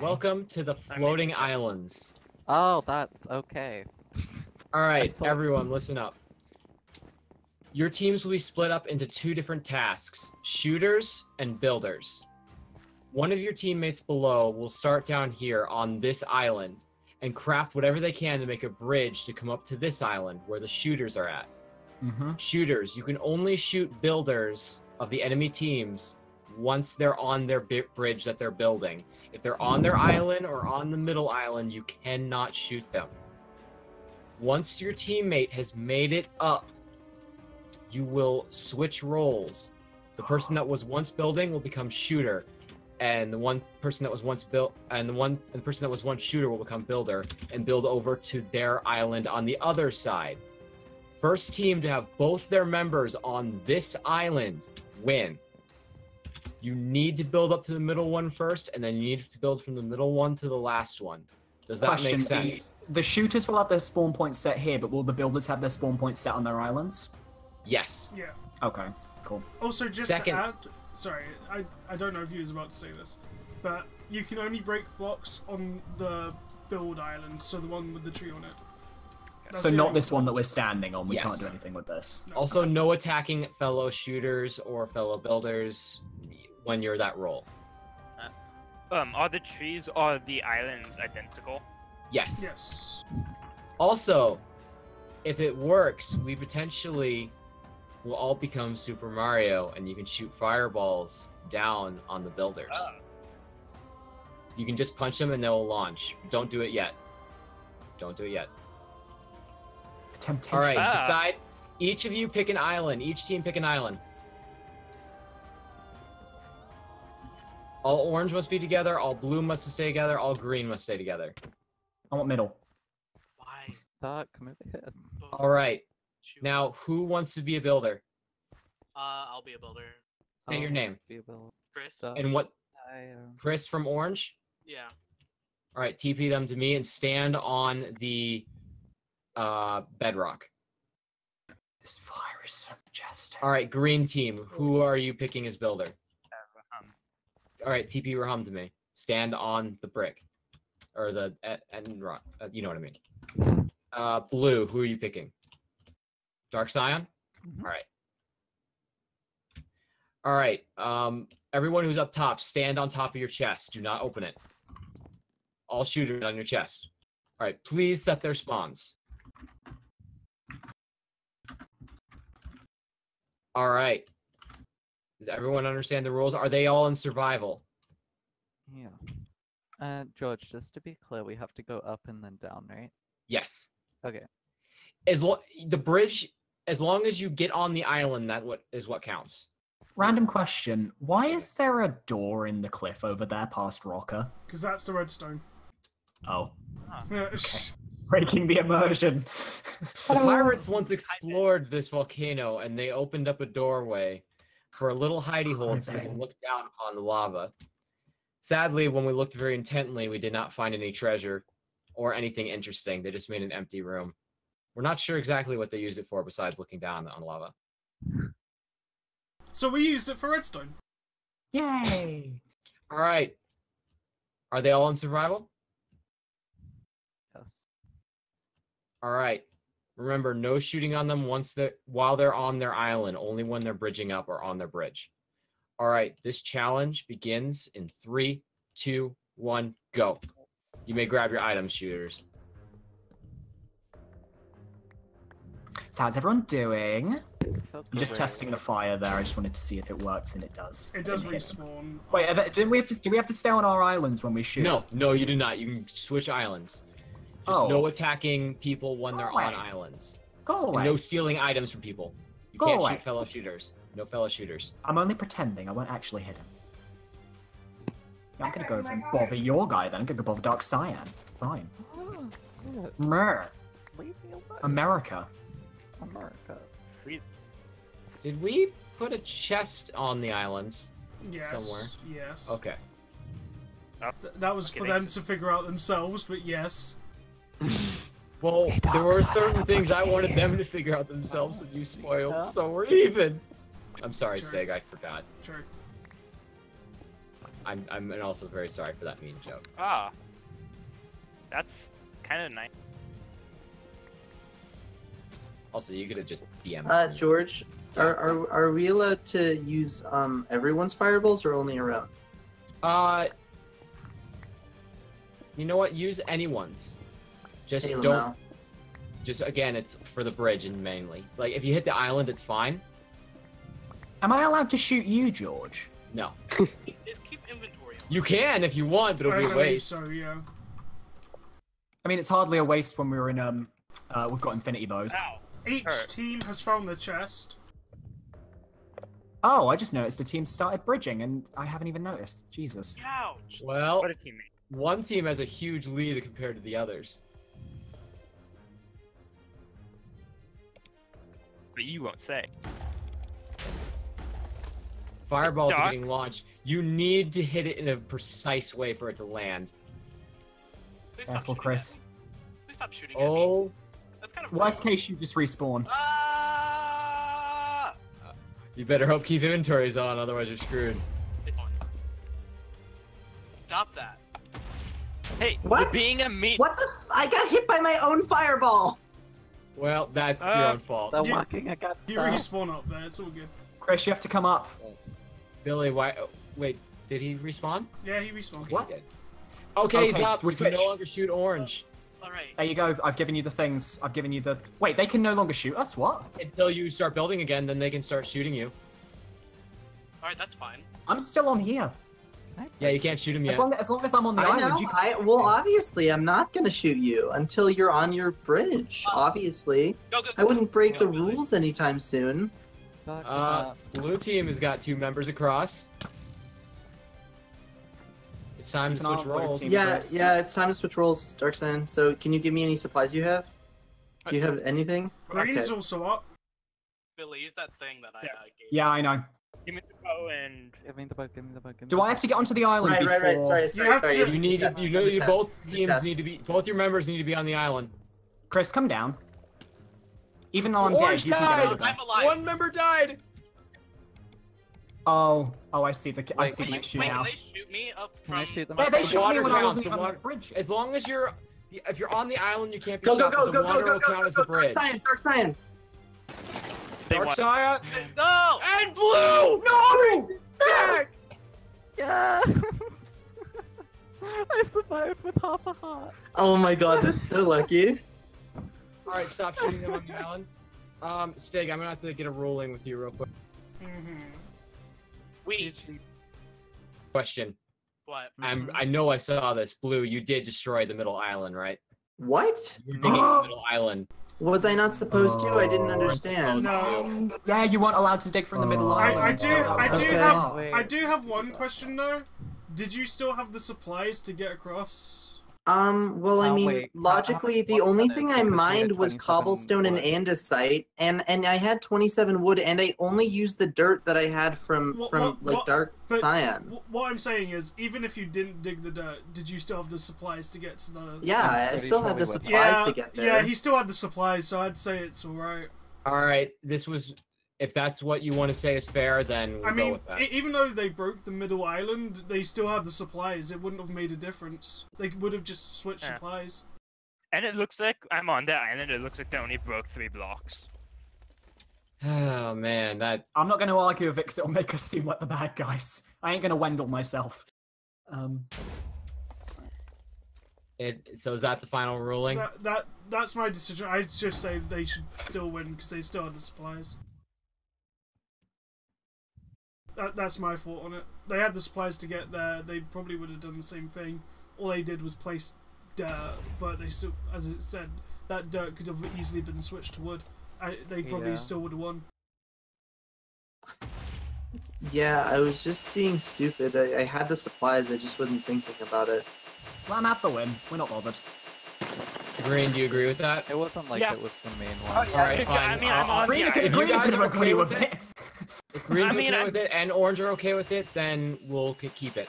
Welcome to the floating islands. Oh, that's okay. Alright, everyone, listen up. Your teams will be split up into two different tasks, shooters and builders. One of your teammates below will start down here on this island and craft whatever they can to make a bridge to come up to this island where the shooters are at. Shooters, you can only shoot builders of the enemy teams once they're on their bridge that they're building. If they're on their island or on the middle island, you cannot shoot them. Once your teammate has made it up, you will switch roles. The person that was once building will become shooter, and the person that was once shooter will become builder and build over to their island on the other side. First team to have both their members on this island win. You need to build up to the middle one first, and then you need to build from the middle one to the last one. Does that make sense? The shooters will have their spawn points set here, but will the builders have their spawn points set on their islands? Yes. Yeah. Okay, cool. Also, just to add, sorry, I don't know if you was about to say this, but you can only break blocks on the build island, so the one with the tree on it. That's so not this one that we're standing on. We Yes. can't do anything with this. No. Also, no attacking fellow shooters or fellow builders when you're that role. Are the trees or the islands identical? Yes. Yes. Also, if it works, we potentially will all become Super Mario, and you can shoot fireballs down on the builders. Oh. You can just punch them and they will launch. Don't do it yet. Don't do it yet. Temptation. All right, decide. Each of you pick an island. Each team pick an island. All orange must be together. All blue must stay together. All green must stay together. I want middle. Why? Doc, come over here. All right. Now, who wants to be a builder? I'll be a builder. Say your name. Be able Chris? to- And what? I, Chris from Orange? Yeah. All right, TP them to me and stand on the bedrock. This fire is so majestic. All right, green team. Who are you picking as builder? All right, TP Rahum to me. Stand on the brick. Or the end rock. You know what I mean. Blue, who are you picking? DarkCyan? All right. All right. Everyone who's up top, stand on top of your chest. Do not open it. All shooters on your chest. All right. Please set their spawns. All right. Does everyone understand the rules? Are they all in survival? yeah. George, just to be clear, we have to go up and then down, right? Yes. Okay. The bridge, as long as you get on the island, that is what counts. Random question. Why is there a door in the cliff over there past Rocker? Because that's the redstone. Oh. Yeah. Breaking the immersion. The pirates once explored this volcano, and they opened up a doorway for a little hidey hole so they can look down upon the lava. Sadly, when we looked very intently, we did not find any treasure or anything interesting. They just made an empty room. We're not sure exactly what they used it for besides looking down on lava. So we used it for redstone. Yay! All right. Are they all in survival? Yes. All right. Remember, no shooting on them while they're on their island, only when they're bridging up or on their bridge. All right, this challenge begins in 3, 2, 1, go. You may grab your items, shooters. So how's everyone doing? Felt I'm just great. testing the fire there. I just wanted to see if it works, and it does. It does respawn. Wait, do we have to stay on our islands when we shoot? No, you do not. You can switch islands. Just no attacking people when they're on islands. Go And away. no stealing items from people. You Go can't away. shoot fellow shooters. No fellow shooters. I'm only pretending. I won't actually hit him. I'm gonna go and bother your guy then. I'm gonna go bother DarkCyan. Fine. Oh, good. Mer. Leave me alone. America. America. Did we put a chest on the islands? Yes. Somewhere. Yes. Okay. That was for them to figure out themselves, but yes. Well, Hey, there were DarkCyan, certain things I wanted here. them to figure out themselves that you spoiled, so we're even. I'm sorry, Sure. Sig, I forgot. True. I'm also very sorry for that mean joke. Ah. That's kind of nice. Also, you could have just DM'd me. George, are we allowed to use everyone's fireballs or only our own? You know what? Use anyone's. Just Hey, don't. Lamau. Just again, it's for the bridge and mainly. Like if you hit the island, it's fine. Am I allowed to shoot you, George? No. Just keep inventory. You can if you want, but it'll I be a believe waste. so, yeah. I mean, it's hardly a waste when we were in we've got infinity bows. Ow. Each Hurt. team has found the chest. Oh, I just noticed the team started bridging, and I haven't even noticed. Jesus. Ouch. Well, What a teammate. one team has a huge lead compared to the others. But you won't say. Fireballs are Doc? getting launched. You need to hit it in a precise way for it to land. Please stop Careful, shooting Chris. at me. Please stop shooting at me. Oh, That's kind of Worst rude. case, you just respawn. Ah! you better hope keep inventories on, otherwise you're screwed. It's on. Stop that. Hey, What? being a meat. What the I got hit by my own fireball! Well, that's your own fault. They're You- walking against You us. respawn up there, it's all good. Chris, you have to come up. Billy, why? Oh, wait, did he respawn? Yeah, he respawned. What? He did. Okay, he's Okay, up. we We can no switch. longer shoot orange Alright. There you go. I've given you the things. I've given you the. Wait, they can no longer shoot us. What? until you start building again. Then they can start shooting you. Alright, that's fine. I'm still on here. Yeah, you can't shoot him yet. As long as I'm on the I island, know. you can. Well, obviously, I'm not gonna shoot you until you're on your bridge. Obviously, Go, go, go. I wouldn't break Go, the Billy. rules anytime soon. Blue team has got 2 members across. It's time to Keep an eye switch on blue roles. team. Yeah, Chris. yeah, it's time to switch roles, DarkCyan. So, can you give me any supplies you have? Do you have anything? Green's Okay. also up. Billy, use that thing that I Yeah. gave. Yeah, I know. Give me the bow and. Give me the boat, give me the boat, give me Do the I have to get onto the island Right, before? right, right. Sorry, have sorry. to- You need. Yes, You know. the You chest, both the teams chest. need to be. Both your members need to be on the island. Chris, come down. Even though I'm Orange dead, you can get died! over there. I'm alive. One member died. Oh, I see the. I Wait, see the Wait, issue wait, now. can they shoot me up Can from... I shoot them? Yeah, they The shot me water when I counts, wasn't the even on water- the bridge. As long as you're. If you're on the island, you can't be Go, go, shot. go, but go, the go, water go, will go, count go, as the go, bridge. DarkCyan! They want- DarkCyan No! and blue. No. Back. Yeah! I survived with half a heart. Oh my god, that's so lucky. All right, stop shooting them on the island. Stig, I'm gonna have to get a ruling with you real quick. Mm-hmm. Wait, Question. what? I know I saw this. Blue, you did destroy the middle island, right? What? You're digging the middle island. Was I not supposed to? I didn't Oh. understand. No. Yeah, you weren't allowed to dig from the middle Oh. island. I do Okay. have Wait. I do have one question though. Did you still have the supplies to get across? Well, I Oh, mean, wait. logically, the What only then thing is I because we had mined was 27 cobblestone and wood. andesite, and I had 27 wood, and I only used the dirt that I had from What- Dark but Cyan. What I'm saying is, even if you didn't dig the dirt, did you still have the supplies to get to the? Yeah, I'm I pretty still sure had we the would. supplies Yeah, to get there. yeah, he still had the supplies, so I'd say it's all right. All right, this was. If that's what you want to say is fair, then we'll I go mean, with that. even though they broke the middle island, they still had the supplies. It wouldn't have made a difference. They would have just switched Yeah. supplies. And it looks like I'm on that island. It looks like they only broke 3 blocks. Oh man, that. I'm not going to argue with it because it'll make us seem like the bad guys. I ain't going to Wendell myself. So is that the final ruling? That's my decision. I'd just say they should still win because they still had the supplies. That's my thought on it. They had the supplies to get there. They probably would have done the same thing. All they did was place dirt, but they still, as I said, that dirt could have easily been switched to wood. They probably Yeah. still would have won. Yeah, I was just being stupid. I had the supplies, I just wasn't thinking about it. Let him have the win. We're not bothered. Green, do you agree with that? It wasn't like Yeah. it was the main All one. right, I fine. mean, I'm on Green the could island. you Green guys could are agree okay with with it. If Green's I mean, okay I'm- with it and Orange are okay with it, then we'll keep it.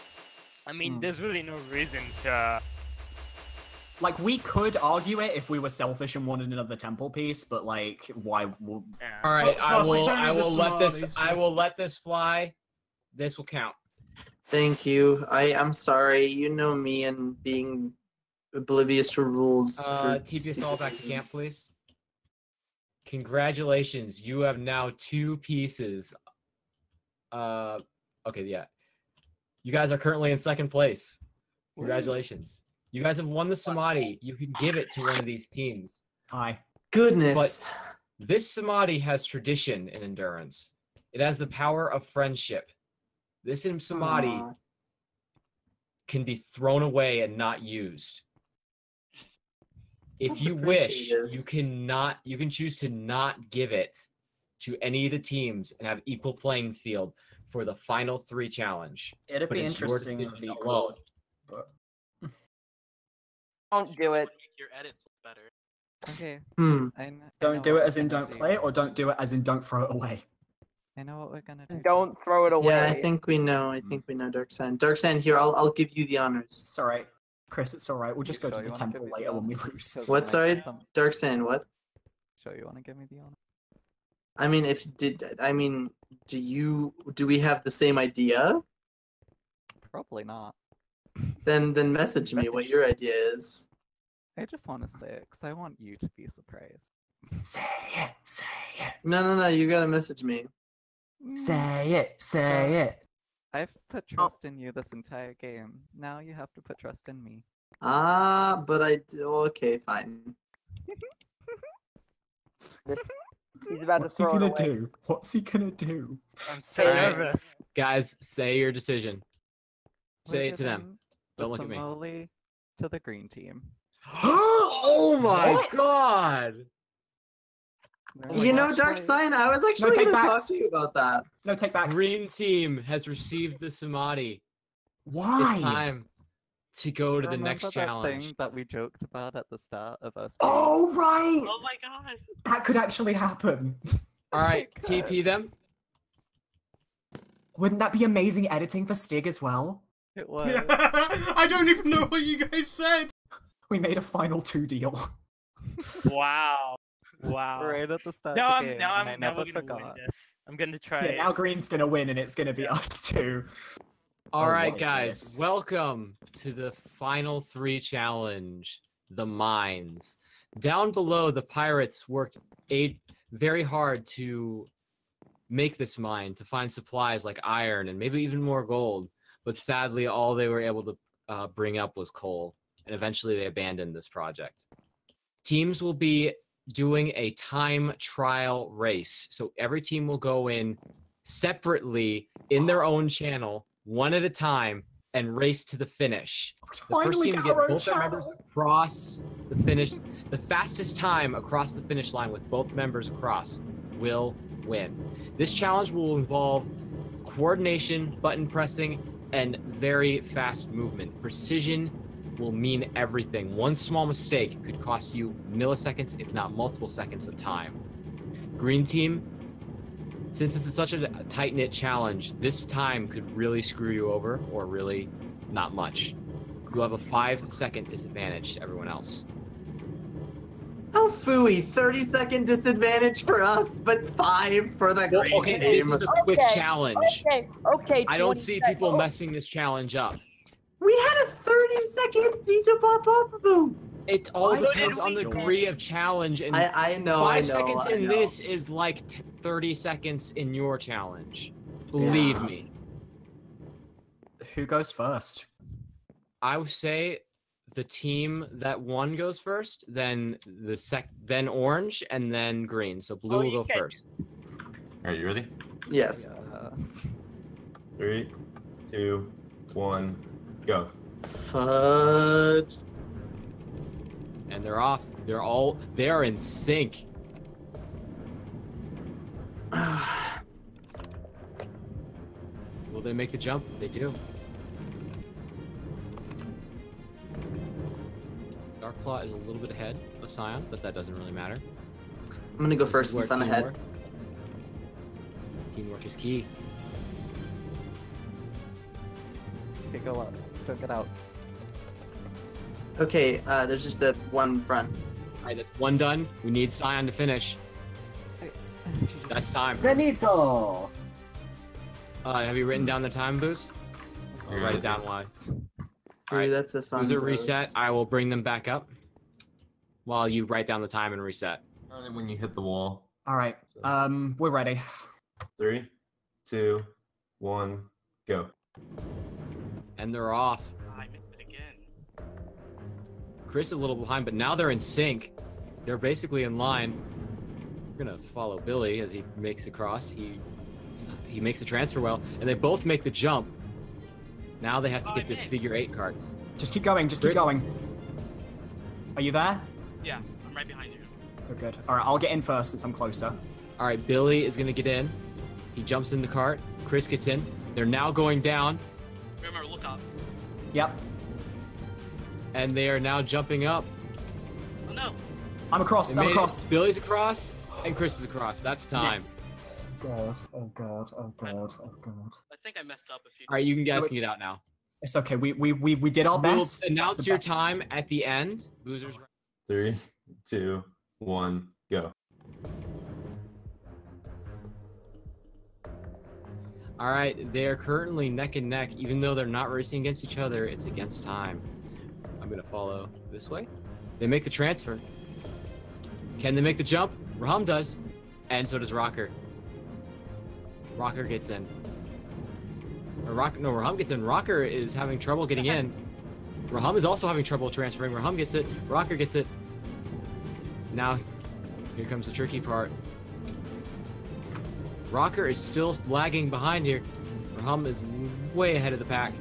I mean, Hmm. there's really no reason to. Like, we could argue it if we were selfish and wanted another temple piece, but, like, why? All Yeah. right, Plus, it's only I the will let this. Somali, so- I will let this fly. This will count. Thank you. I'm sorry. You know me and being oblivious to rules. TP us all back to camp, please. Congratulations, you have now 2 pieces. Okay, yeah. You guys are currently in 2nd place. Congratulations. You guys have won the Samadhi. You can give it to one of these teams. Hi. Goodness. But this Samadhi has tradition and endurance. It has the power of friendship. This Samadhi can be thrown away and not used. If you wish, you can choose to not give it to any of the teams and have equal playing field for the final 3 challenge. It'd But be it's your interesting decision if he alone. could. But... Don't do it. Your edits look better. Okay. Don't do it as in don't play it, or don't do it as in don't throw it away. I know what we're gonna do. Don't throw it away. Yeah, I think we know. DarkCyan. DarkCyan, here, I'll give you the honors. It's alright. Chris, it's alright. We'll just go to the temple later when we lose. What, sorry? DarkCyan, what? Sure, you wanna give me the honor? I mean, do we have the same idea? Probably not. Then message me what your idea is. I just want to say it because I want you to be surprised. Say it, say it. No, you gotta message me. Say it, say it. I've put trust in you this entire game. Now you have to put trust in me. But okay, fine. He's about What's to he throw gonna it away. do? What's he gonna do? I'm so Alright. nervous. Guys, say your decision. Say We're it to them. giving Don't the look at me. Somali to the green team. Oh my What? god! No, You know, actually- DarkCyan, I was actually take gonna backs. talk to you about that. No take backs. Green team has received the Samadhi. Why? It's time to go to the Remember next that challenge. thing that we joked about at the start of us? Oh right! Oh my god. That could actually happen. Alright, God. TP them. Wouldn't that be amazing editing for Stig as well? It was. I don't even know what you guys said. We made a final 2 deal. Wow. Wow. Right at the start Now of the I'm game, now and I I'm never never gonna win forgot. this. I'm gonna try. Yeah, now Green's gonna win and it's gonna be us too. Alright, what is guys, this? welcome to the final 3 challenge, the mines. Down below, the pirates worked very hard to make this mine, to find supplies like iron and maybe even more gold. But sadly, all they were able to bring up was coal, and eventually they abandoned this project. Teams will be doing a time trial race. So every team will go in separately in their own channel, one at a time, and race to the finish. The first team to get both their members across the finish, the fastest time across the finish line with both members across will win. This challenge will involve coordination, button pressing, and very fast movement. Precision will mean everything. One small mistake could cost you milliseconds, if not multiple seconds of time. Green team, since this is such a tight-knit challenge, this time could really screw you over, or really not much. You'll have a 5-second disadvantage to everyone else. Oh, phooey, 30-second disadvantage for us, but 5 for the green Okay, team. this is a quick Okay, challenge. Okay. I don't 20 see seconds. people messing this challenge up. We had a 30-second diesel pop boom. It all Why depends did on the we degree catch- of challenge, and I know. 5 I know, seconds I in know. this is like 30 seconds in your challenge. Believe Yeah. me. Who goes first? I would say the team that won goes first, then then orange, and then green. So blue Oh, will you go can- first. Are you ready? Yes. Yeah. 3, 2, 1, go. Fudge. And they're off. They are in sync. Will they make the jump? They do. Darkclaw is a little bit ahead of Scion, but that doesn't really matter. I'm gonna go This first is where since I'm ahead. Teamwork is key. Okay, go up. Don't get out. Okay, there's just a one front. Alright, that's one done. We need Scion to finish. That's time. Benito! Have you written down the time, Boost? I'll write it down why. Dude, Alright, that's a fun. Boozer, reset. I will bring them back up while you write down the time and reset. Only when you hit the wall. All right. We're ready. 3, 2, 1, go. And they're off. I missed it again. Chris is a little behind, but now they're in sync. They're basically in line. We're gonna follow Billy as he makes the cross. He makes the transfer well, and they both make the jump. Now they have to get this figure 8 cards. Just keep going. Just keep Chris? going. Are you there? Yeah, I'm right behind you. Good, good. All right, I'll get in first since I'm closer. All right, Billy is gonna get in. He jumps in the cart. Chris gets in. They're now going down, Remember, look up. Yep. and they are now jumping up. Oh no. I'm across. They I'm made it. across. Billy's across, and Chris is across. That's time. Yes. God. Oh god. Oh god. Oh god. I think I messed up a few. All right, you guys No, can get out now. It's okay. We did our We'll best. That's announce the your best. time at the end. Boozer's 3, 2, 1, go. All right, they are currently neck and neck. Even though they're not racing against each other, it's against time. I'm gonna follow this way. They make the transfer. Can they make the jump? Rahum does, and so does Rocker. Rocker gets in. Rahum gets in. Rocker is having trouble getting in. Rahum is also having trouble transferring. Rahum gets it. Rocker gets it. Now, here comes the tricky part. Rocker is still lagging behind here. Rahum is way ahead of the pack.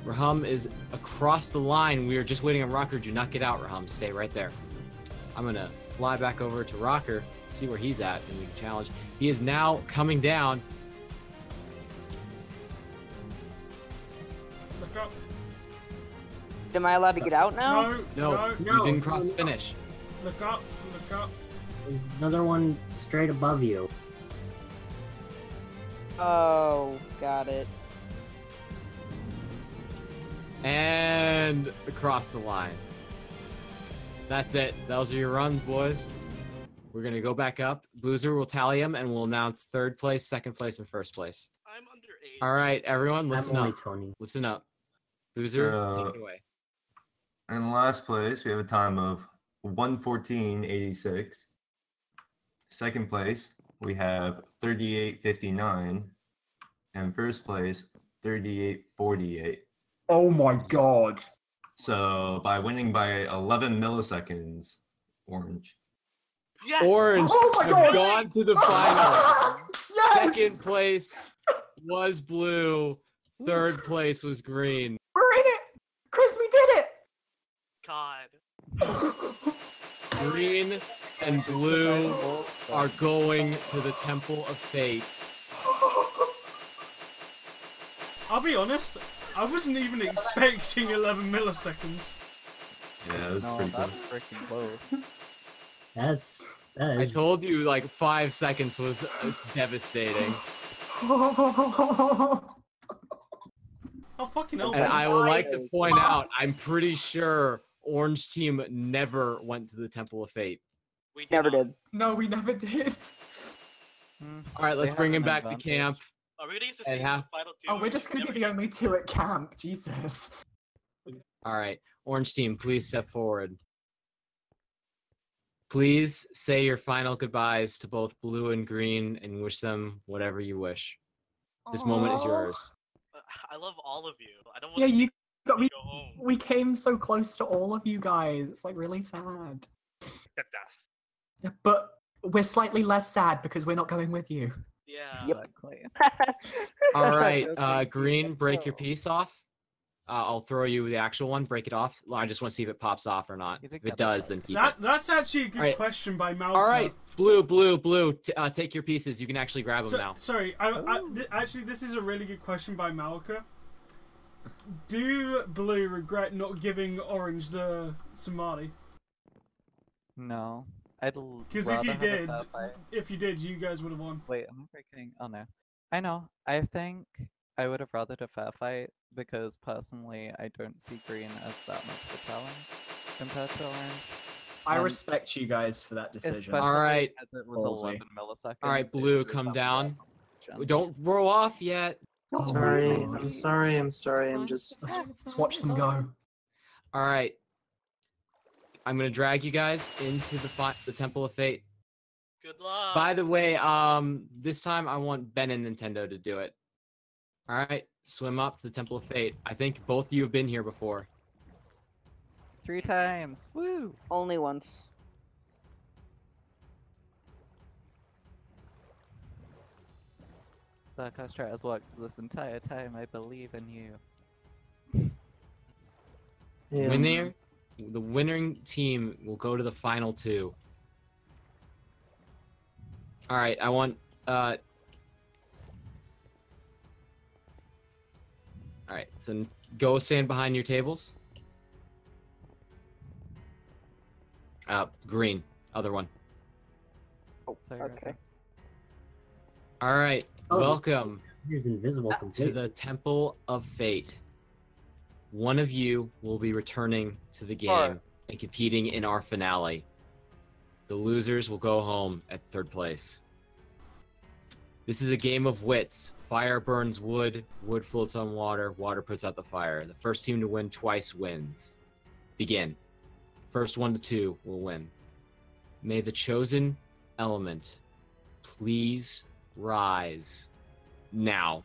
Rahum is across the line. We are just waiting on Rocker. Do not get out, Rahum. Stay right there. I'm gonna fly back over to Rocker, see where he's at, and we can challenge. He is now coming down. Look up. Am I allowed to get out now? No. You didn't cross the finish. Look up. Look up. There's another one straight above you. Oh, got it. And across the line. That's it. Those are your runs, boys. We're gonna go back up. Boozer will tally them, and we'll announce 3rd place, 2nd place, and 1st place. I'm underage. All right, everyone, listen I'm only up. 20. Listen up. Boozer, take it away. In last place, we have a time of 1:14.86. 2nd place, we have 38:59. And 1st place, 38:48. Oh my god. So by winning by 11 milliseconds, Orange. Yes! Orange Oh my have God! gone to the final. Yes! 2nd place was blue. 3rd place was green. We're in it! Chris, we did it! God. Green and blue are going to the Temple of Fate. I'll be honest. I wasn't even expecting 11 milliseconds. Yeah, it was No, pretty that's close. freaking close. That I is told you like 5 seconds was devastating. Oh, fucking hell. And I would like to point out, I'm pretty sure Orange Team never went to the Temple of Fate. We Never not. did. No, we never did. All right, let's They bring have him an back to advantage. camp. Are we gonna use the And same half- final 2? Oh, we're just gonna be the only 2 at camp. Jesus. All right, Orange Team, please step forward. Please say your final goodbyes to both blue and green and wish them whatever you wish. This moment is Aw. yours. I love all of you. I don't want Yeah, to you got me. go home. We came so close to all of you guys. It's like really sad. Except us. But we're slightly less sad because we're not going with you. Yeah. Exactly. All right, Okay, green, let's break your go. piece off. I'll throw you the actual one. Break it off. I just want to see if it pops off or not. You did If it get does, that. then keep it. That's actually a good Alright. question by Malcolm. All right, blue. Take your pieces. You can actually grab them now. Sorry, actually, this is a really good question by Malka. Do blue regret not giving orange the Samadhi? No. I'd Because if you did, you guys would have won. Wait, am I breaking? Oh no. I know. I think I would have rathered a fair fight because personally I don't see green as that much of a challenge compared to orange. I respect you guys for that decision. Especially All right. as it was Ballsy. 11 milliseconds. All right, it Blue, was come up down. to Don't roll off yet. Oh Sorry, my God. I'm sorry, I'm sorry. I'm just. Let's watch them go. All right. I'm gonna drag you guys into the Temple of Fate. Good luck. By the way, this time I want Ben and Nintendo to do it. All right, swim up to the Temple of Fate. I think both of you have been here before. 3 times. Woo! Only once. The Costra has walked this entire time. I believe in you. Winner, the winning team will go to the final 2. All right, I want all right, so go stand behind your tables. Green, other one. Oh, Sorry, okay. All right, Oh, welcome He's invisible to completely. the Temple of Fate. One of you will be returning to the game and competing in our finale. The losers will go home at 3rd place. This is a game of wits. Fire burns wood, wood floats on water, water puts out the fire. The first team to win twice wins. Begin. First 1 to 2 will win. May the chosen element please rise now.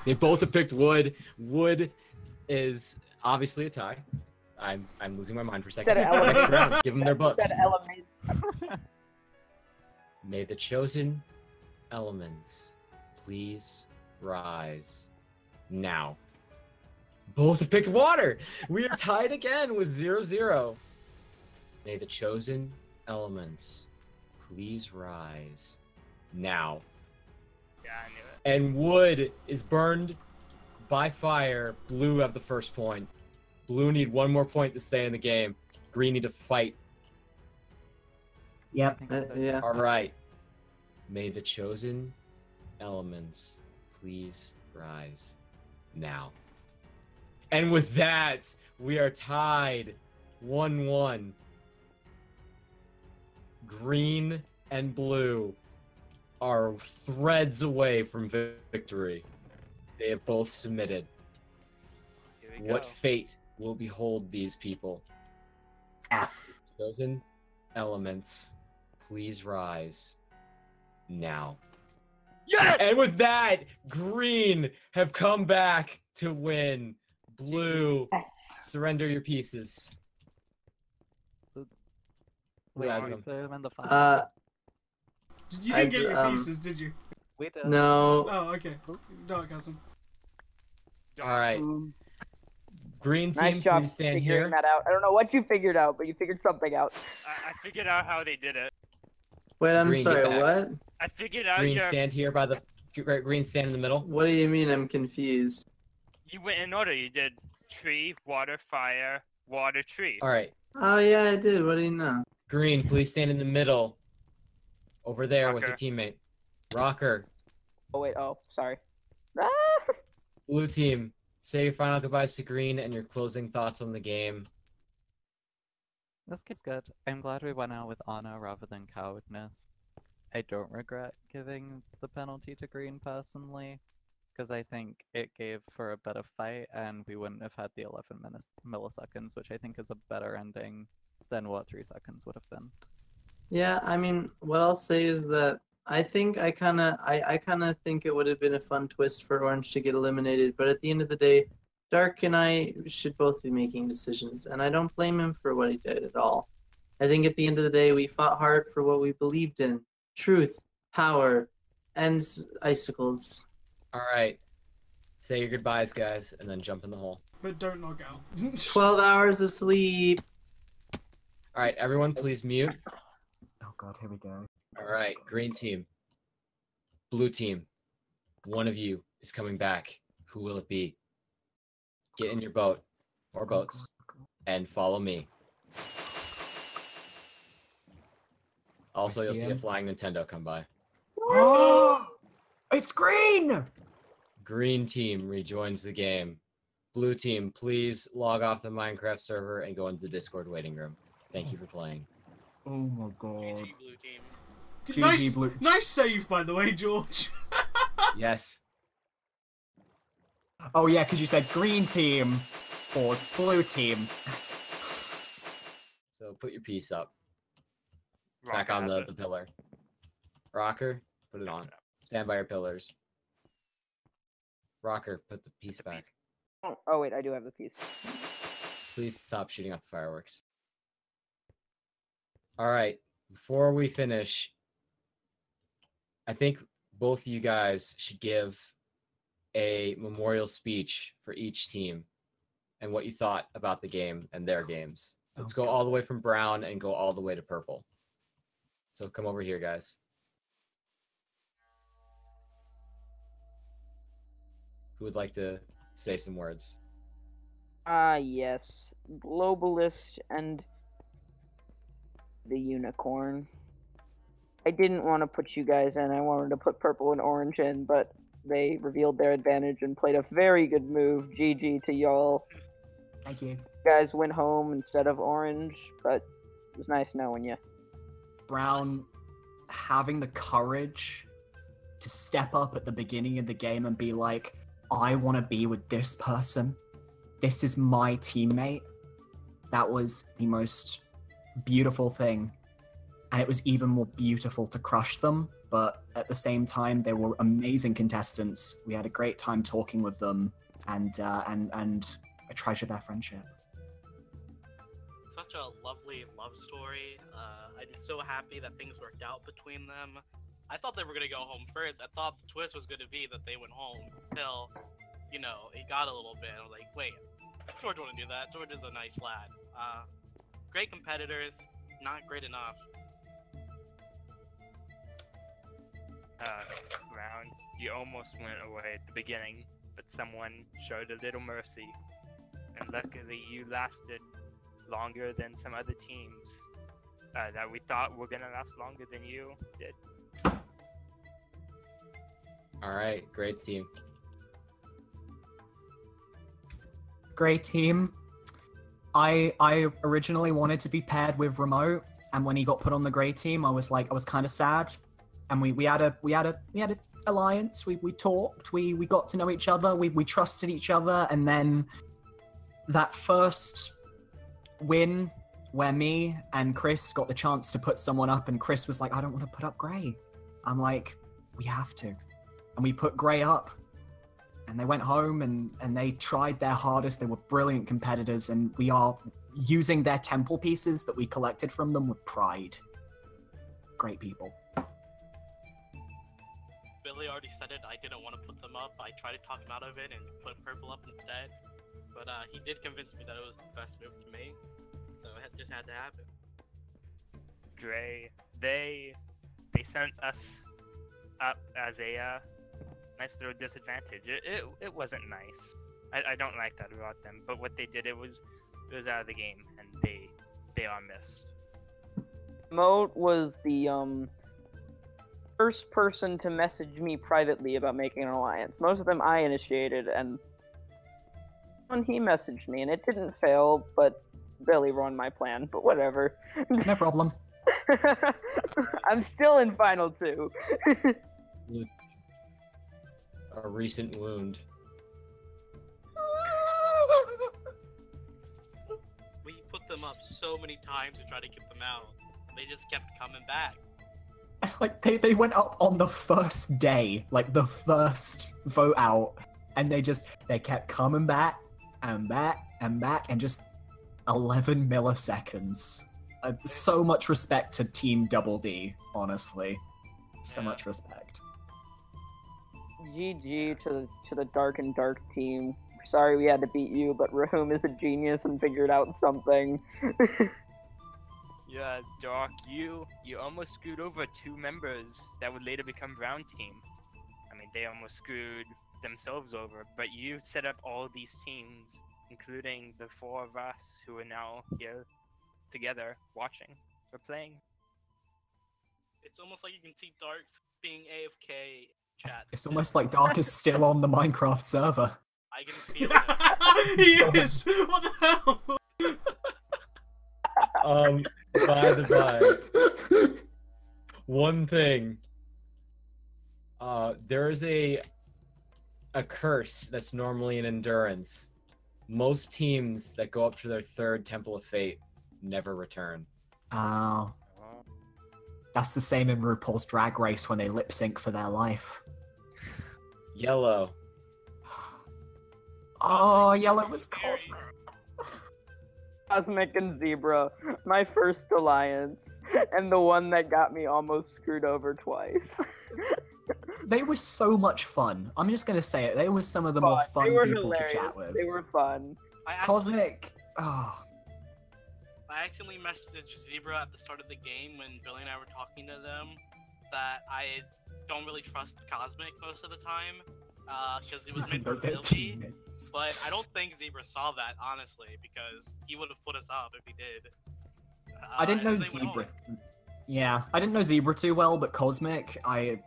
They both have picked wood. Wood is obviously a tie. I'm losing my mind for a second. Next round, give them their books. That element. May the chosen elements please rise now. Both have picked water. We are tied again with 0-0. May the chosen elements please rise now. Yeah, I knew it. And wood is burned by fire. Blue have the first point. Blue need 1 more point to stay in the game. Green need to fight. Yep. Yeah. All right. May the chosen elements please rise now. And with that, we are tied 1-1. Green and blue are threads away from victory. They have both submitted. Here we What go. fate will behold these people? F. Chosen elements, please rise now. Yes! And with that, green have come back to win. Blue, surrender your pieces. Wait, has we them. put them in the final. You didn't get your pieces, did you? We did. No. Oh, okay. Dark has them. All right. Green Nice team, job please stand figuring here. that out. I don't know what you figured out, but you figured something out. I figured out how they did it. Wait, I'm Green, get sorry. back. What? I figured out Green, stand here by the green, stand in the middle. What do you mean? I'm confused. you went in order. You did tree, water, fire, water, tree. All right. Oh yeah, I did. What do you know? Green, please stand in the middle. Over there with your Rocker. teammate. Rocker. Oh wait, oh, sorry. Ah! Blue team, say your final goodbyes to Green and your closing thoughts on the game. This game's good. I'm glad we went out with honor rather than cowardness. I don't regret giving the penalty to Green personally, because I think it gave for a better fight and we wouldn't have had the 11 milliseconds, which I think is a better ending than what 3 seconds would have been. Yeah, I mean, what I'll say is that I think I kind of think it would have been a fun twist for Orange to get eliminated, but at the end of the day, Dark and I should both be making decisions, and I don't blame him for what he did at all. I think at the end of the day, we fought hard for what we believed in: truth, power, and icicles. All right. Say your goodbyes, guys, and then jump in the hole. But don't log out. 12 hours of sleep. All right, everyone, please mute. Oh god, here we go. All right, green team. Blue team. One of you is coming back. Who will it be? Get in your boat or boats and follow me. Also, I you'll see see a him. flying Nintendo come by. Oh, it's green! Green team rejoins the game. Blue team, please log off the Minecraft server and go into the Discord waiting room. Thank you for playing. Oh my god. GG blue team. GG Nice, blue. nice save, by the way, George. Yes. Oh yeah, because you said green team or blue team. So put your piece up. Rocker Back on has the it. pillar. Rocker, put it on. Stand by your pillars. Rocker, put the piece back. Oh wait, I do have the piece. Please stop shooting off the fireworks. All right, before we finish, I think both of you guys should give a memorial speech for each team and what you thought about the game and their games. Let's go all the way from brown and go all the way to purple. So come over here, guys. Who would like to say some words? Yes. Globalist and the unicorn. I didn't want to put you guys in. I wanted to put purple and orange in, but they revealed their advantage and played a very good move. GG to y'all. Thank you. You guys went home instead of orange, but it was nice knowing you. Brown having the courage to step up at the beginning of the game and be like, I want to be with this person. This is my teammate. That was the most beautiful thing. And it was even more beautiful to crush them. But at the same time, they were amazing contestants. We had a great time talking with them, and I treasure their friendship. Such a lovely love story. I'm so happy that things worked out between them. I thought they were gonna go home first. I thought the twist was gonna be that they went home until, you know, it got a little bit. I was like, wait, George wouldn't do that. George is a nice lad. Great competitors, not great enough. Brown, you almost went away at the beginning, but someone showed a little mercy. And luckily you lasted longer than some other teams that we thought were gonna last longer than you did. All right, great team. Great team. I originally wanted to be paired with Remote, and when he got put on the grey team, I was kind of sad. And we had an alliance. We talked. We got to know each other. We trusted each other. And then that first win, where me and Chris got the chance to put someone up, and Chris was like, "I don't want to put up Grey." I'm like, "We have to," and we put Grey up. And they went home and they tried their hardest. They were brilliant competitors, and we are using their temple pieces that we collected from them with pride. Great people. Billy already said it. I didn't want to put them up. I tried to talk him out of it and put purple up instead. But he did convince me that it was the best move to me. So it just had to happen. Dre, they sent us up as a nice little disadvantage. It wasn't nice. I don't like that about them. But what they did, it was out of the game, and they are missed. Moat was the first person to message me privately about making an alliance. Most of them I initiated, and when he messaged me, and it didn't fail, but Billy ruined my plan. But whatever. No problem. I'm still in final two. A recent wound. We put them up so many times to try to get them out. They just kept coming back. Like they went up on the first day, like the first vote out, and they kept coming back and back and back, and just 11 milliseconds. So much respect to Team Double D, honestly. So much respect. GG to the Dark and Dark team. Sorry we had to beat you, but Rahum is a genius and figured out something. Yeah, Dark, you almost screwed over 2 members that would later become Brown Team. I mean, they almost screwed themselves over, but you set up all these teams, including the 4 of us who are now here together watching or playing. It's almost like you can see Dark's being AFK chat. It's almost like Dark is still on the Minecraft server. I can feel it. He is! What the hell? By the by, one thing. There is a curse that's normally an endurance. Most teams that go up to their third Temple of Fate never return. Oh. That's the same in RuPaul's Drag Race when they lip sync for their life. Yellow. Oh, Yellow was Cosmic. Cosmic and Zebra, my first alliance, and the one that got me almost screwed over twice. They were so much fun. I'm just gonna say it. They were some of the more fun people hilarious. to chat with. They were fun. Cosmic. Oh. I accidentally messaged Zebra at the start of the game when Billy and I were talking to them that I don't really trust Cosmic most of the time because it was made for Billy. But I don't think Zebra saw that, honestly, because he would have put us up if he did. I didn't know Zebra. Yeah, I didn't know Zebra too well, but Cosmic, I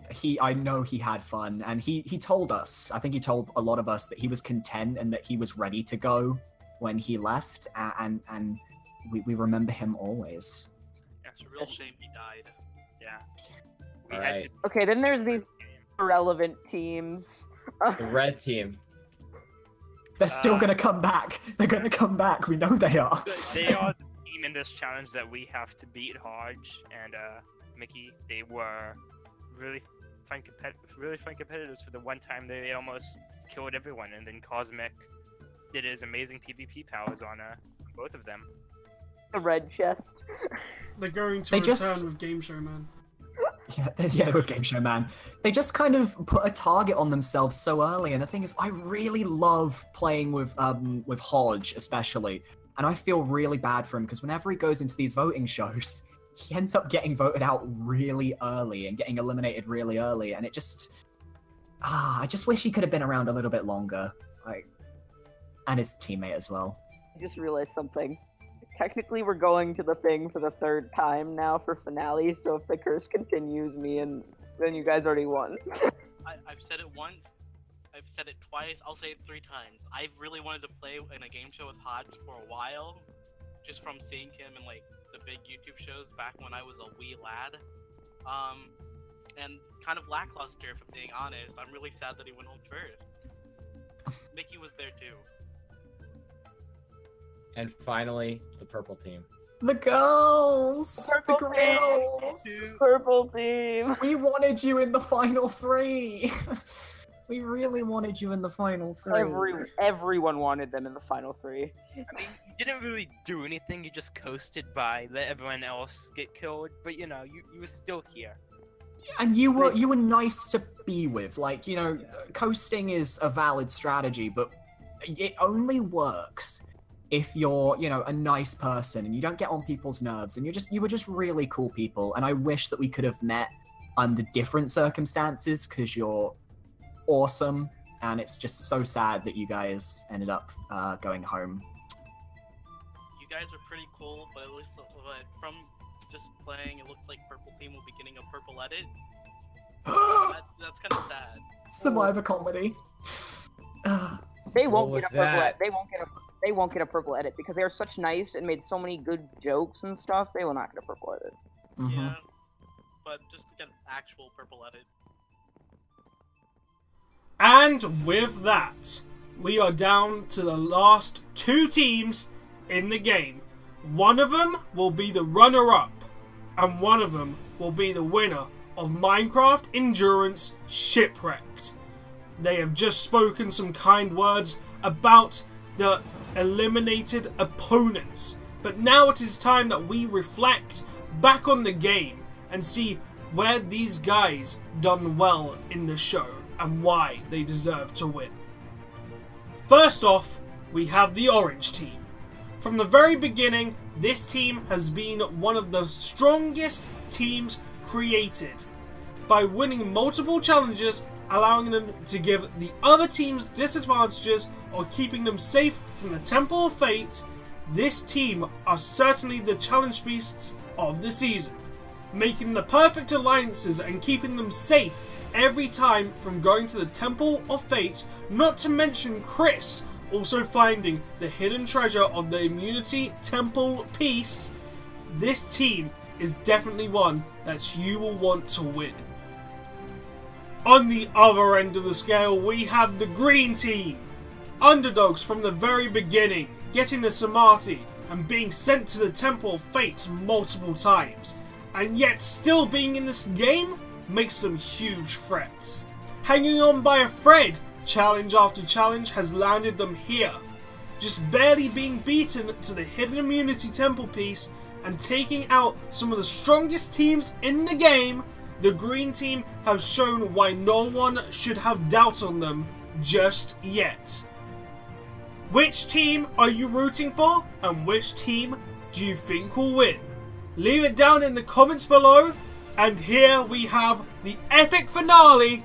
know he had fun, and he told us, I think he told a lot of us that he was content and that he was ready to go when he left, and we remember him always. Yeah, it's a real shame he died. Yeah. Alright. Okay, then there's these irrelevant teams. The red team. They're still gonna come back. They're gonna come back. We know they are. They are the team in this challenge that we have to beat Hodge and Mihkee. They were really fun competitors for the one time they almost killed everyone, and then Cosmic did his amazing PvP powers on both of them. The red chest. They're going to return with Game Show Man. Yeah, with Game Show Man. They just kind of put a target on themselves so early, and the thing is, I really love playing with Hodge, especially, and I feel really bad for him, because whenever he goes into these voting shows, he ends up getting voted out really early and getting eliminated really early, and it just... I just wish he could have been around a little bit longer. And his teammate as well. I just realized something. Technically, we're going to the thing for the third time now for finale, so if the curse continues, then you guys already won. I've said it once, I've said it twice, I'll say it 3 times. I've really wanted to play in a game show with Hodge for a while, just from seeing him in like the big YouTube shows back when I was a wee lad. And kind of lackluster, if I'm being honest. I'm really sad that he went home first. Mihkee was there too. And finally, the purple team. The girls! The girls! Purple team! We wanted you in the final 3! We really wanted you in the final 3. Everyone wanted them in the final 3. I mean, you didn't really do anything, you just coasted by, let everyone else get killed, but you know, you were still here. And you were nice to be with. Like, you know, coasting is a valid strategy, but it only works if you're, you know, a nice person and you don't get on people's nerves, and you were just really cool people. And I wish that we could have met under different circumstances, because you're awesome, and it's just so sad that you guys ended up going home. You guys are pretty cool, but at least from just playing, it looks like purple team will be getting a purple edit. That's kind of sad. Survivor comedy. They won't get a purple edit. They won't get a purple edit because they are such nice and made so many good jokes and stuff. They will not get a purple edit. Yeah, but just to get an actual purple edit. And with that, we are down to the last 2 teams in the game. One of them will be the runner-up, and one of them will be the winner of Minecraft Endurance Shipwrecked. They have just spoken some kind words about the eliminated opponents, but now it is time that we reflect back on the game and see where these guys done well in the show and why they deserve to win. First off, we have the orange team. From the very beginning, this team has been one of the strongest teams created by winning multiple challenges, allowing them to give the other teams disadvantages or keeping them safe from the Temple of Fate. This team are certainly the challenge beasts of the season, making the perfect alliances and keeping them safe every time from going to the Temple of Fate, not to mention Chris also finding the hidden treasure of the Immunity Temple piece this team is definitely one that you will want to win. On the other end of the scale, we have the green team. Underdogs from the very beginning, getting the Samadhi and being sent to the Temple of Fate multiple times, and yet still being in this game makes them huge threats. Hanging on by a thread, challenge after challenge has landed them here, just barely being beaten to the hidden immunity temple piece and taking out some of the strongest teams in the game. The green team have shown why no one should have doubt on them just yet. Which team are you rooting for, and which team do you think will win? Leave it down in the comments below, and here we have the epic finale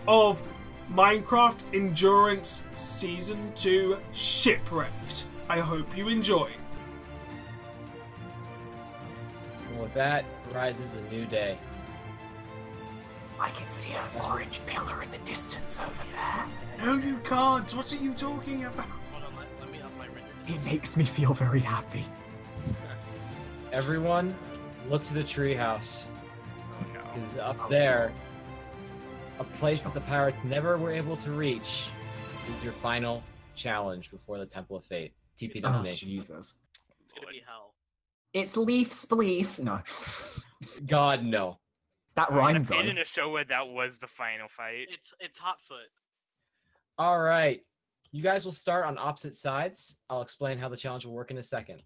of Minecraft Endurance Season 2 Shipwrecked. I hope you enjoy. And with that, rises a new day. I can see an orange pillar in the distance over there. No, you can't. What are you talking about? Hold on, let me up my render. It makes me feel very happy. Everyone, look to the treehouse. Oh no. Because up there, a place that the pirates never were able to reach, is your final challenge before the Temple of Fate. TP them to Oh, me. Jesus. It's gonna be hell. It's leaf spleef. No. God, no. That I rhymed played though. in a show where that was the final fight. It's Hotfoot. All right. You guys will start on opposite sides. I'll explain how the challenge will work in a second.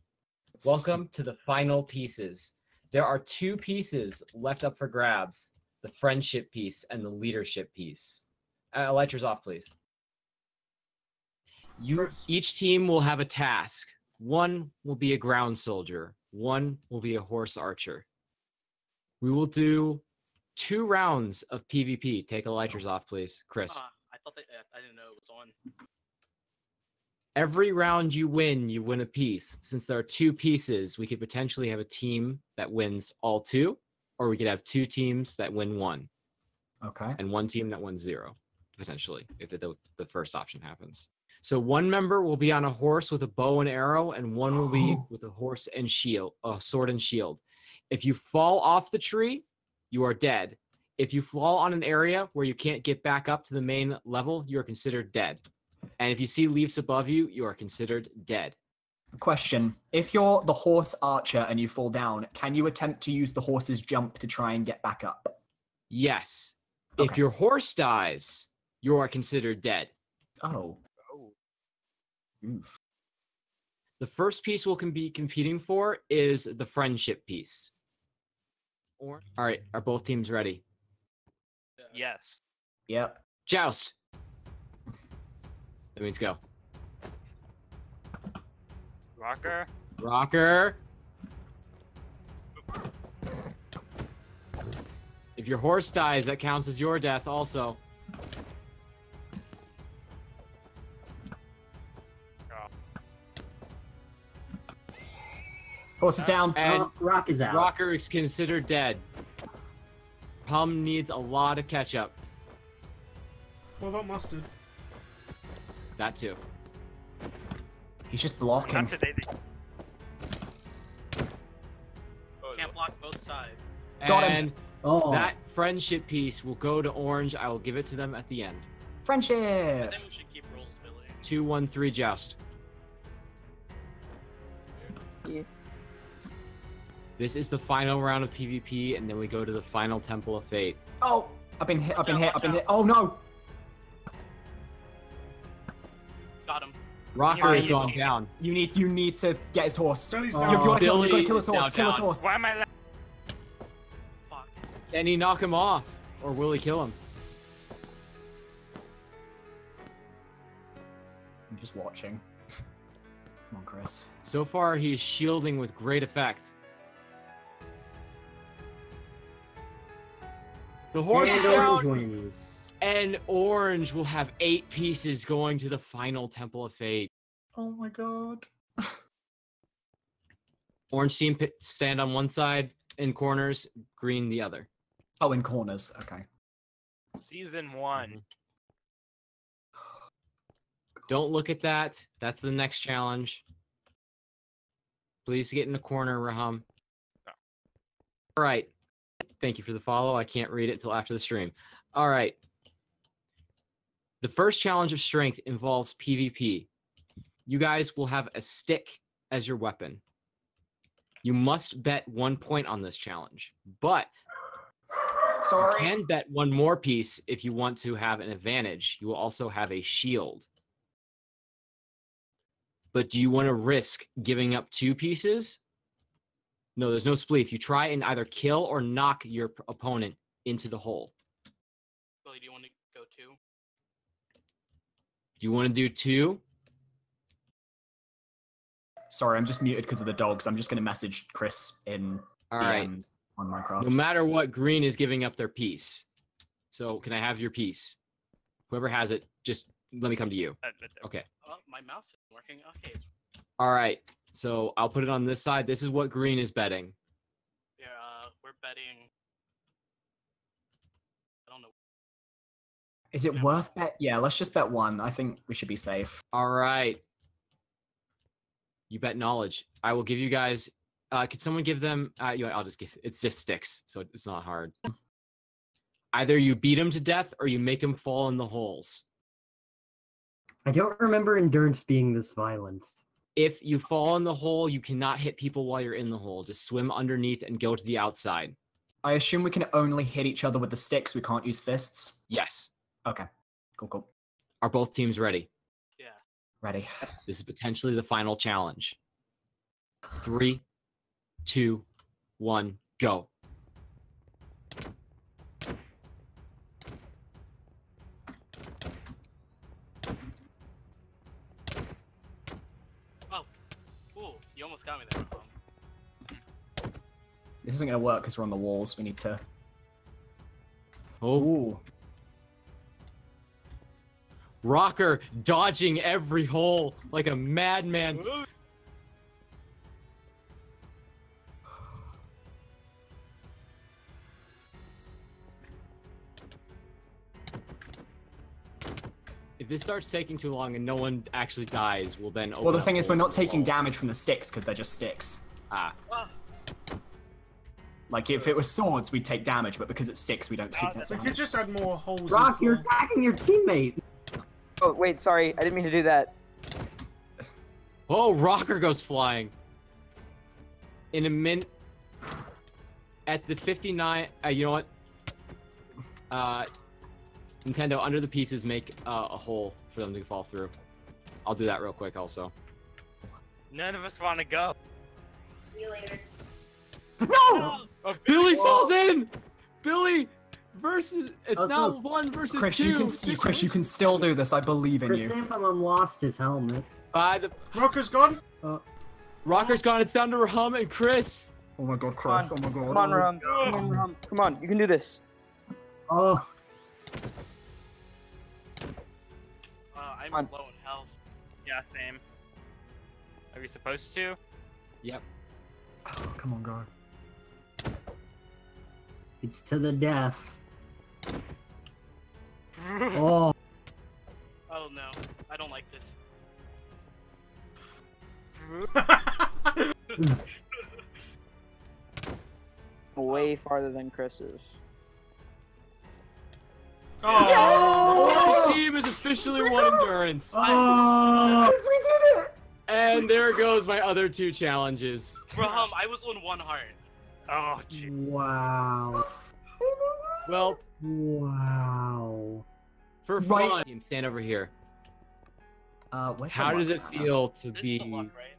Welcome to the final pieces. There are two pieces left up for grabs. The friendship piece and the leadership piece. Elytra's off, please. Each team will have a task. One will be a ground soldier. One will be a horse archer. We will do 2 rounds of PvP. Take Elytra's off, please. Chris. I thought I didn't know it was on. Every round you win a piece. Since there are 2 pieces, we could potentially have a team that wins all 2, or we could have 2 teams that win 1. Okay. And 1 team that wins 0, potentially, if the first option happens. So 1 member will be on a horse with a bow and arrow, and 1 will be with a horse and shield, a sword and shield. If you fall off the tree, you are dead. If you fall on an area where you can't get back up to the main level, you are considered dead. And if you see leaves above you, you are considered dead. Question. If you're the horse archer and you fall down, can you attempt to use the horse's jump to try and get back up? Yes. Okay. If your horse dies, you are considered dead. Oh. Oof. The first piece we'll be competing for is the friendship piece. All right, are both teams ready? Yes. Yep. Joust. That means go. Rocker. Rocker. If your horse dies, that counts as your death also. Horse is down. And Rock is out. Rocker is considered dead. Pum needs a lot of ketchup. What about mustard? That too. He's just blocking. Not today. Can't block both sides. Got him. And Oh. that friendship piece will go to Orange. I will give it to them at the end. I Friendship. think we should keep rules, Billy. 2, 1, 3, joust. Yeah. This is the final round of PvP, and then we go to the final Temple of Fate. Oh, I've been hit. I've been hit. I've been Watch hit. Oh no. Got him. Rocker is Yeah, going yeah. down. You need to get his horse. Billy's Oh. down. You gotta kill him. You Billy gotta kill his is now horse. Kill his down. horse. Why am I? Fuck. Can he knock him off, or will he kill him? I'm just watching. Come on, Chris. So far, he's shielding with great effect. The horse is And Orange down, wins. and Orange will have 8 pieces going to the final Temple of Fate. Oh my god. Orange team stand on one side in corners, green the other. Oh, in corners. Okay. Season 1. Don't look at that. That's the next challenge. Please get in the corner, Rahum. All right. Thank you for the follow. I can't read it till after the stream. All right. The first challenge of strength involves PvP. You guys will have a stick as your weapon. You must bet 1 point on this challenge, but you can bet 1 more piece if you want to have an advantage. You will also have a shield. But do you want to risk giving up 2 pieces? No, there's no spleef. You try and either kill or knock your opponent into the hole. Billy, do you want to go 2? Do you want to do 2? Sorry, I'm just muted because of the dogs. I'm just going to message Chris in All DMs right. on Minecraft. No matter what, green is giving up their piece. So can I have your piece? Whoever has it, just let me come to you. Okay. Oh, my mouse isn't working. Okay. All right. So I'll put it on this side. This is what green is betting. Yeah, we're betting. I don't know. Is it worth bet? Yeah, let's just bet 1. I think we should be safe. All right. You bet knowledge. I will give you guys. Could someone give them? I'll just give. It's just sticks, so it's not hard. Either you beat them to death or you make them fall in the holes. I don't remember endurance being this violent. If you fall in the hole, you cannot hit people while you're in the hole. Just swim underneath and go to the outside. I assume we can only hit each other with the sticks. We can't use fists. Yes. Okay. Cool. Are both teams ready? Yeah. Ready. This is potentially the final challenge. 3, 2, 1, go. Oh. Ooh, you almost got me there. This isn't going to work because we're on the walls. We need to... Oh. Ooh. Rocker dodging every hole like a madman. If this starts taking too long and no one actually dies, we'll then open Well, the up thing is, we're holes not in the taking wall. damage from the sticks because they're just sticks. Ah. Like, if it was swords, we'd take damage, but because it's sticks, we don't take that We damage. could just add more holes. Rock, in you're the floor. attacking your teammate. Oh, wait, sorry. I didn't mean to do that. Oh, Rocker goes flying. In a minute. At the 59. You know what? Nintendo, under the pieces, make a hole for them to fall through. I'll do that real quick also. None of us want to go. See you later. No! Oh, Billy falls in! Billy versus... It's Also, now 1 versus Chris, 2. Chris, you can still do this. I believe in you. Chrysanthemum lost his helmet. By the... Rocker's gone. Rocker's gone. It's down to Rahum and Chris. Oh my god, Chris. Oh my god. Come on, Rum. Come on, Rum. Come on, you can do this. Oh, I'm On. low in health. Yeah, same. Are we supposed to? Yep. Oh, come on, God. it's to the death. Oh, Oh no, I don't like this. Way farther than Chris's. Orange team is officially won endurance. oh. Chris, we did it! And there goes my other 2 challenges. Rahum, I was on 1 heart. Oh, gee. Wow. Well, Wow. for Right. fun, team, stand over here. Where's the How does luck? it feel to This is be the luck, right?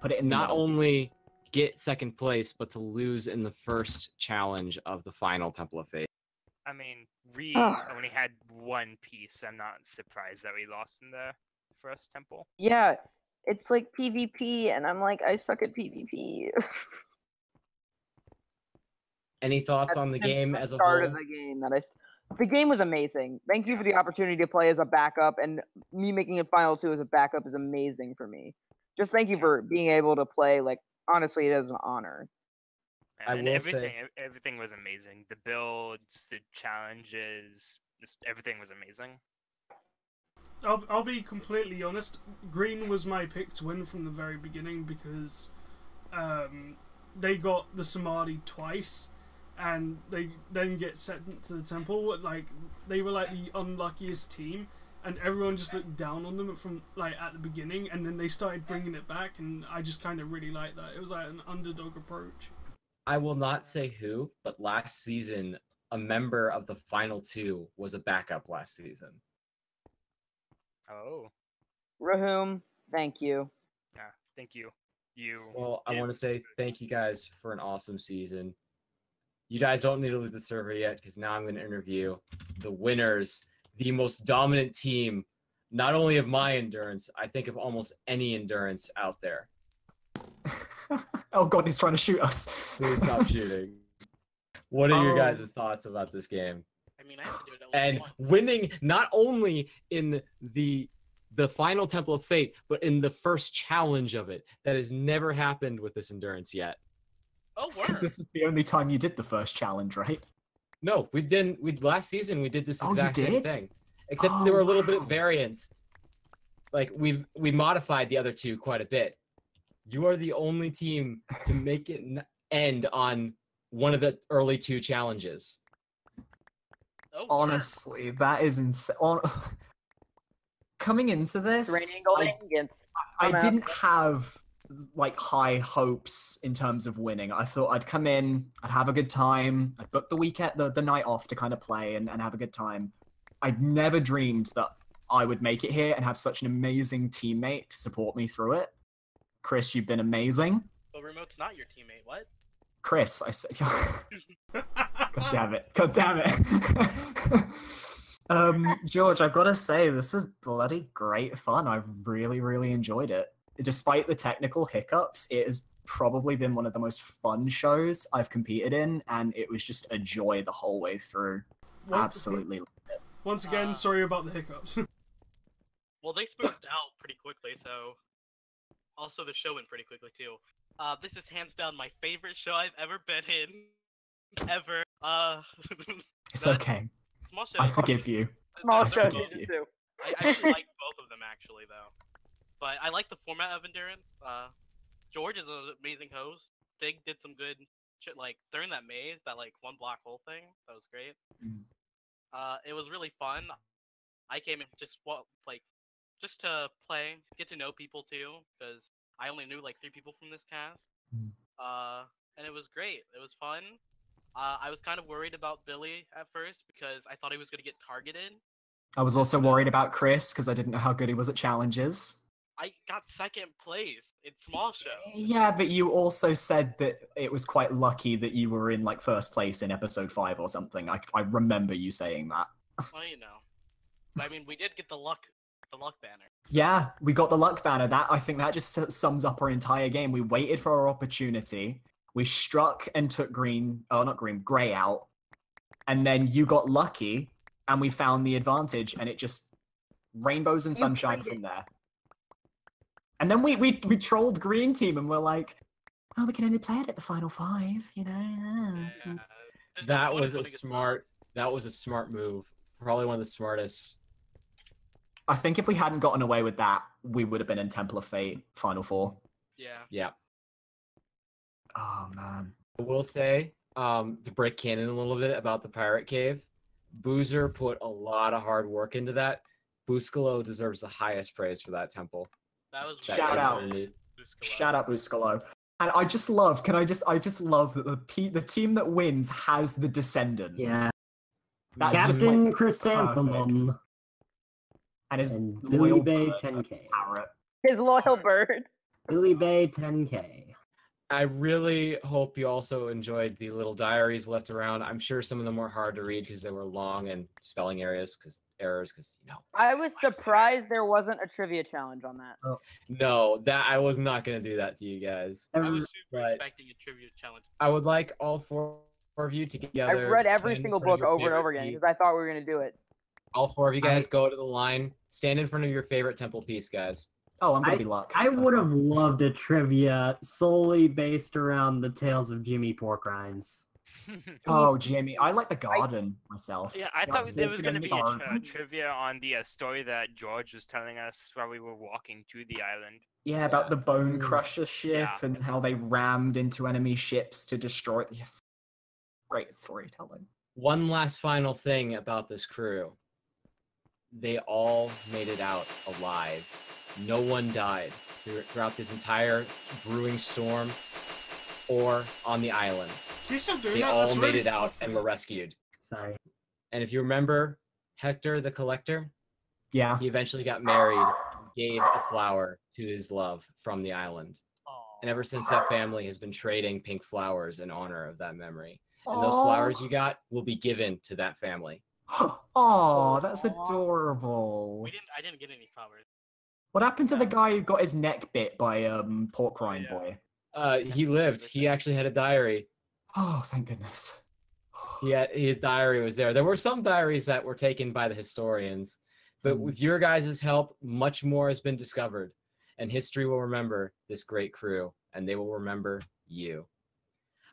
Put it in the not middle. only get 2nd place, but to lose in the first challenge of the final Temple of Fate? I mean, we Ah. only had 1 piece. I'm not surprised that we lost in the first temple. Yeah, it's like PvP, and I'm like, I suck at PvP. Any thoughts on the Since game the as a start whole? of the game that the game was amazing. Thank you for the opportunity to play as a backup, and me making it final 2 as a backup is amazing for me. Just thank you for being able to play. Like, honestly, it is an honor. I And will everything, say- everything was amazing. The builds, the challenges, just everything was amazing. I'll be completely honest. Green was my pick to win from the very beginning because they got the Samadhi twice, and they then get sent to the temple. Like, they were like the unluckiest team, and everyone just looked down on them from like at the beginning, and then they started bringing it back, and I just kind of really liked that. It was like an underdog approach. I will not say who, but last season, a member of the final two was a backup last season. Oh. Rahum, thank you. Yeah, thank you. Well, I want to say thank you guys for an awesome season. You guys don't need to leave the server yet, because now I'm going to interview the winners, the most dominant team, not only of my endurance, I think of almost any endurance out there. Oh god, he's trying to shoot us. Please stop shooting. What are your guys' thoughts about this game? I mean, I have to do it at And least winning not only in the final Temple of Fate, but in the first challenge of it. That has never happened with this endurance yet. Oh, Because this is the only time you did the first challenge, right? No, we didn't. Last season we did this Oh, you exact same did? thing, except Oh, they were a little bit wow. variant. Like we modified the other two quite a bit. You are the only team to make it end on one of the early two challenges. Oh, Honestly, that is insane. Coming into this, Raining golden against. I didn't have like high hopes in terms of winning. I thought I'd come in, I'd have a good time, I'd book the weekend, the night off to kind of play and have a good time. I'd never dreamed that I would make it here and have such an amazing teammate to support me through it. Chris, you've been amazing. But Remote's not your teammate. What? Chris, I said. God damn it! God damn it! George, I've got to say this was bloody great fun. I've really, really enjoyed it. Despite the technical hiccups, it has probably been one of the most fun shows I've competed in, and it was just a joy the whole way through. Absolutely loved it. Once again, sorry about the hiccups. Well, they smoothed out pretty quickly, so. Also, the show went pretty quickly too. This is hands down my favorite show I've ever been in, ever. It's okay. Small show. I forgive you. Small I show forgive season you. 2. I actually like both of them actually, though. But I like the format of Endurance. George is an amazing host. Dig did some good shit, like during that maze, that like one block hole thing. That was great. It was really fun. I came in just just to play, get to know people too, because I only knew like 3 people from this cast. And it was great. It was fun. I was kind of worried about Billy at first because I thought he was going to get targeted. I was also worried about Chris because I didn't know how good he was at challenges. I got 2nd place in small show. Yeah, but you also said that it was quite lucky that you were in like 1st place in episode 5 or something. I remember you saying that. Well, you know. But, I mean, we did get the luck banner. Yeah, we got the luck banner. I think that just sums up our entire game. We waited for our opportunity. We struck and took gray out. And then you got lucky and we found the advantage and it just rainbows and sunshine from there. And then we trolled green team and we're like, oh, we can only play it at the final 5, you know. Yeah. That was a smart move. Probably one of the smartest. I think if we hadn't gotten away with that, we would have been in Temple of Fate Final 4. Yeah. Yeah. Oh, man. I will say, to break canon a little bit about the Pirate Cave, Boozer put a lot of hard work into that. Buscalo deserves the highest praise for that temple. That was Shout out. Shout out Buscalo. And I just love, I just love that the team that wins has the Descendant. Yeah. That's Captain just, like, Chrysanthemum. perfect. And his And loyal Billy Bay bird, 10K. parrot. His loyal bird. Billy Bay 10K. I really hope you also enjoyed the little diaries left around. I'm sure some of them were hard to read because they were long and spelling errors, because you know. I was surprised there wasn't a trivia challenge on that. No, that I was not gonna do that to you guys. I was super But expecting a trivia challenge. I would like all 4 of you to I together. read every stand single in front book of your over and over favorite again piece. because I thought we were going to do it. All 4 of you guys go to the line. Stand in front of your favorite temple piece, guys. Oh, I'm gonna be luck. I would have loved a trivia solely based around the tales of Jimmy Porkrinds. Oh, Jamie, I like the garden myself. Yeah, I Yeah, thought just there was walking going to in the be a garden. trivia on the story that George was telling us while we were walking to the island. Yeah, about the Bone Crusher ship Yeah. and how they rammed into enemy ships to destroy. Yeah. Great storytelling. One last final thing about this crew. They all made it out alive. No one died throughout this entire brewing storm or on the island. Can you still do They that? all That's made really it out off-putting. and were rescued. Sorry. And if you remember Hector the Collector, Yeah. he eventually got married and gave a flower to his love from the island. And ever since, that family has been trading pink flowers in honor of that memory. And those flowers you got will be given to that family. Oh, that's adorable. I didn't get any flowers. What happened to the guy who got his neck bit by Pork Rind yeah. Boy? He lived. He actually had a diary. Oh, thank goodness. His diary was there. There were some diaries that were taken by the historians, but with your guys' help, much more has been discovered, and history will remember this great crew, and they will remember you.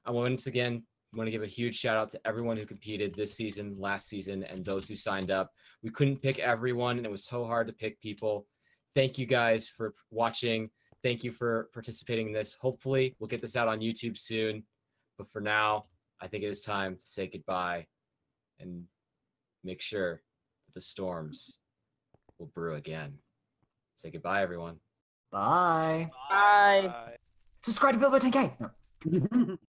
I once again want to give a huge shout out to everyone who competed this season, last season, and those who signed up. We couldn't pick everyone, and it was so hard to pick people. Thank you guys for watching. Thank you for participating in this. Hopefully, we'll get this out on YouTube soon. But for now, I think it is time to say goodbye and make sure that the storms will brew again. Say goodbye, everyone. Bye. Bye. Subscribe to Build by 10K. No.